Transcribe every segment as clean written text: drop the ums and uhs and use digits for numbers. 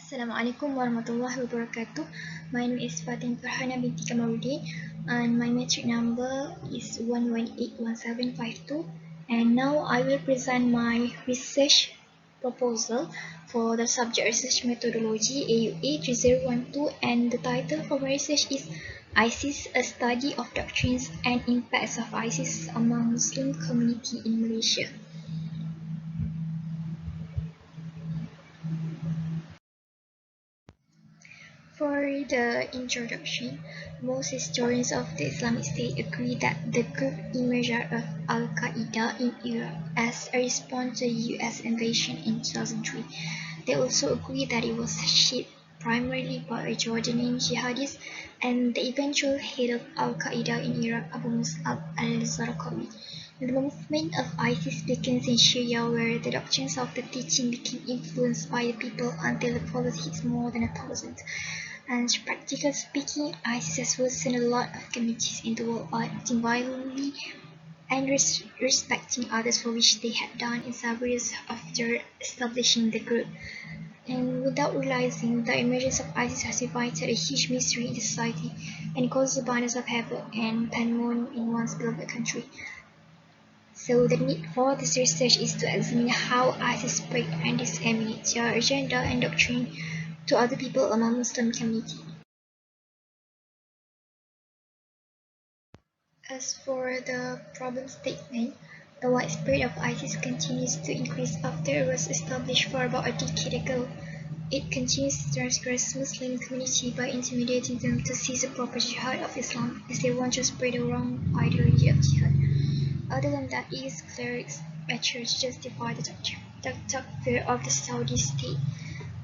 Assalamualaikum warahmatullahi wabarakatuh. My name is FARHANA binti KAMARUDDIN and my matric number is 1181752, and now I will present my research proposal for the subject research methodology AUA 3012, and the title for my research is ISIS, a study of doctrines and impacts of ISIS among Muslim community in Malaysia. For the introduction, most historians of the Islamic State agree that the group emerged out of Al-Qaeda in Iraq as a response to the US invasion in 2003. They also agree that it was shaped primarily by a Jordanian jihadist and the eventual head of Al-Qaeda in Iraq, Abu Mus'ab al-Zarqawi. The movement of ISIS begins in Syria, where the doctrines of the teaching became influenced by the people until the followers hit more than 1,000. And practically speaking, ISIS has worsened a lot of communities in the world by acting violently and respecting others for which they had done in several years after establishing the group. And without realizing, the emergence of ISIS has invited a huge misery in the society and caused abundance of havoc and pandemonium in one's beloved country. So the need for this research is to examine how ISIS spread and disseminate their agenda and doctrine to other people among Muslim community. As for the problem statement, the widespread of ISIS continues to increase after it was established for about a decade ago. It continues to transgress Muslim community by intimidating them to cease the proper jihad of Islam, as they want to spread the wrong ideology of jihad. Other than that, it is clear its mature to justify the takfir of the Saudi state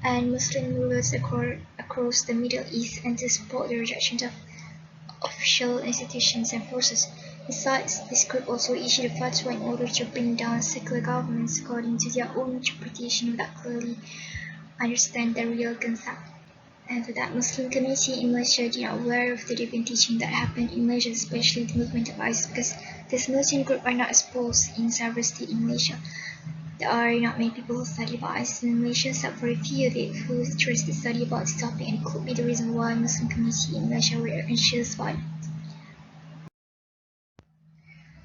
and Muslim rulers across the Middle East, and to support the rejection of official institutions and forces. Besides, this group also issued a fatwa in order to bring down secular governments according to their own interpretation without clearly understand the real concept. And for that, Muslim community in Malaysia did not aware of the different teaching that happened in Malaysia, especially the movement of ISIS, because this militant group are not exposed in several states in Malaysia. There are not many people who study about ISIS in Malaysia, except for a few of it who is interested to study about this topic, and it could be the reason why Muslim community in Malaysia were anxious about it.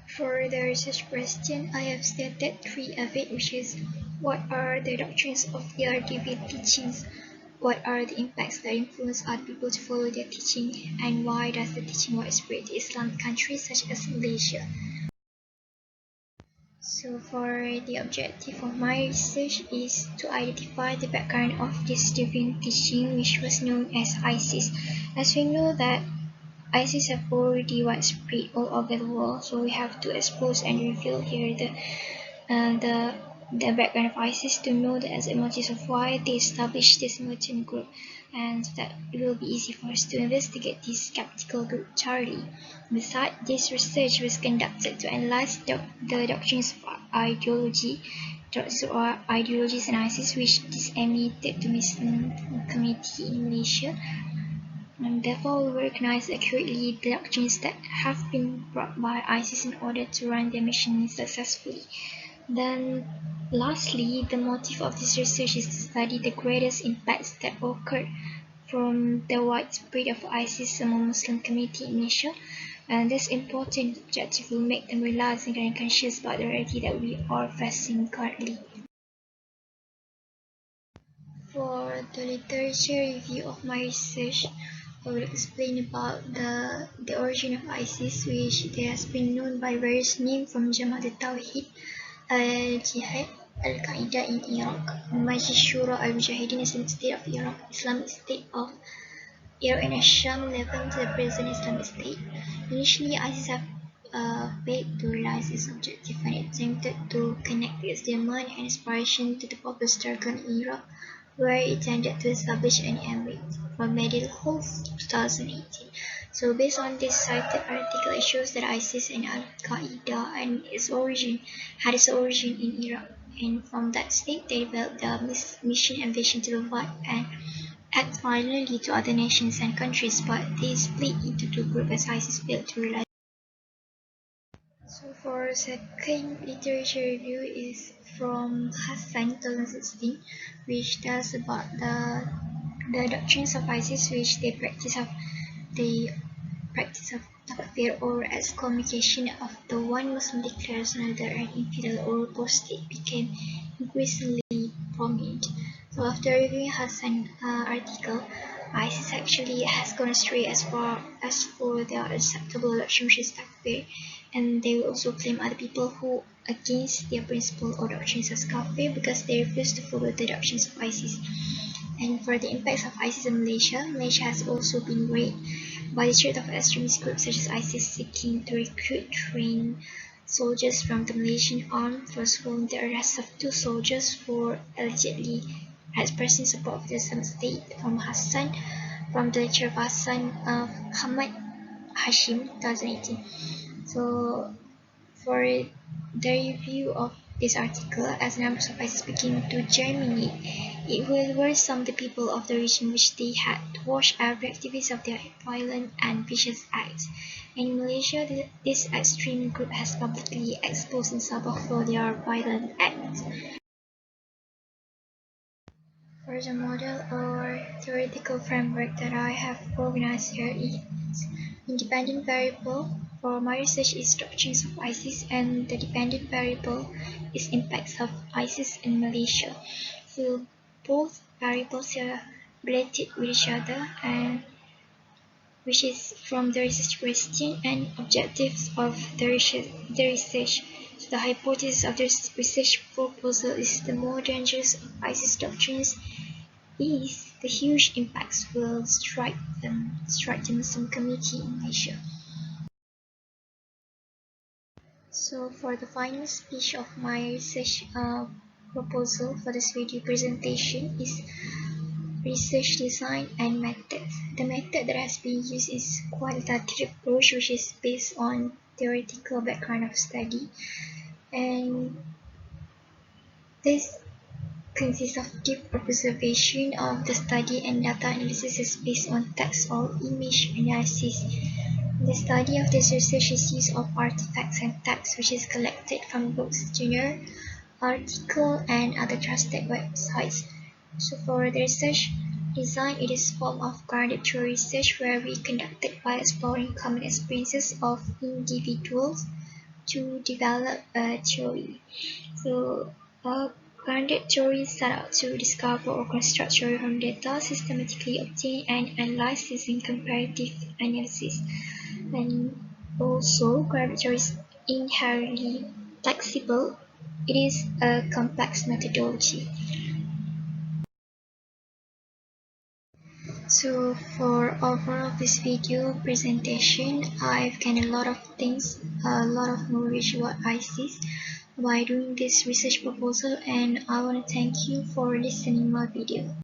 For the research question, I have stated three of it, which is what are the doctrines of their deviant teachings, what are the impacts that influence other people to follow their teaching, and why does the teaching widespread to Islamic countries such as Malaysia. So for the objective of my research is to identify the background of this deviant teaching, which was known as ISIS. As we know that ISIS have already widespread all over the world, so we have to expose and reveal here the background of ISIS to know the exact motives of why they established this militant group, and so that it will be easy for us to investigate this skeptical group thoroughly. Besides, this research was conducted to analyze the doctrines of ideologies in ISIS which disseminated to Muslim community in Malaysia. And therefore, we recognize accurately the doctrines that have been brought by ISIS in order to run their mission successfully. Then, lastly, the motive of this research is to study the greatest impacts that occurred from the widespread of ISIS among Muslim community in Malaysia, and this important objective will make them realize and get conscious about the reality that we are facing currently. For the literature review of my research, I will explain about the origin of ISIS, which it has been known by various names from Jamaat al-Tawhid, al-Jihad, Al-Qaeda in Iraq, Majlis Shura al-Mujahideen, Islamic State of Iraq, Islamic State of Iraq and Sham, Levant, the present Islamic State. Initially, ISIS have failed to realize its objective and attempted to connect its demand and inspiration to the popular struggle in Iraq, where it intended to establish an emirate from Medical 2018. So based on this cited article, it shows that ISIS and Al-Qaeda had its origin in Iraq, and from that state they developed the mission and vision to divide and act violently to other nations and countries, but they split into two groups as ISIS failed to realize. So for second literature review is from Hassan 2016, which tells about The doctrines of ISIS, which they practice of takfir or excommunication of the one Muslim declares another an infidel or apostate, became increasingly prominent. So after reviewing Hassan's article, ISIS actually has gone astray as far as for their acceptable doctrine, which is takfir, and they will also claim other people who against their principle or doctrines as kafir because they refuse to follow the doctrines of ISIS. And for the impacts of ISIS in Malaysia, Malaysia has also been worried by the threat of extremist groups such as ISIS seeking to recruit trained soldiers from the Malaysian armed forces, following the arrest of 2 soldiers for allegedly expressing support for the Islamic State from Hassan, from the lecture of Hassan Hamad Hashim 2018. So for the review of this article, as numbers of ISIS begin to germinate, it will worrisome the people of the region, which they had watched every activity of their violent and vicious acts. In Malaysia, this extreme group has publicly exposed themselves for their violent acts. For the model or theoretical framework that I have organized here is independent variable. For my research is doctrines of ISIS, and the dependent variable is impacts of ISIS in Malaysia. So both variables are related with each other, and which is from the research question and objectives of the research. So the hypothesis of the research proposal is the more dangerous of ISIS doctrines is the huge impacts will strike the Muslim community in Malaysia. So for the final speech of my research proposal for this video presentation is research design and methods. The method that has been used is qualitative approach, which is based on theoretical background of study, and this consists of deep observation of the study, and data analysis is based on text or image analysis. The study of this research is use of artifacts and text which is collected from books, journal, article, and other trusted websites. So for the research design, it is form of grounded theory research where we conducted by exploring common experiences of individuals to develop a theory. So grounded theory set out to discover or construct theory from data systematically obtained and analyzed using comparative analysis. And also, grounded theory is inherently flexible. It is a complex methodology. So for overall this video presentation, I've gained a lot of things, a lot of knowledge about ISIS by doing this research proposal, and I want to thank you for listening my video.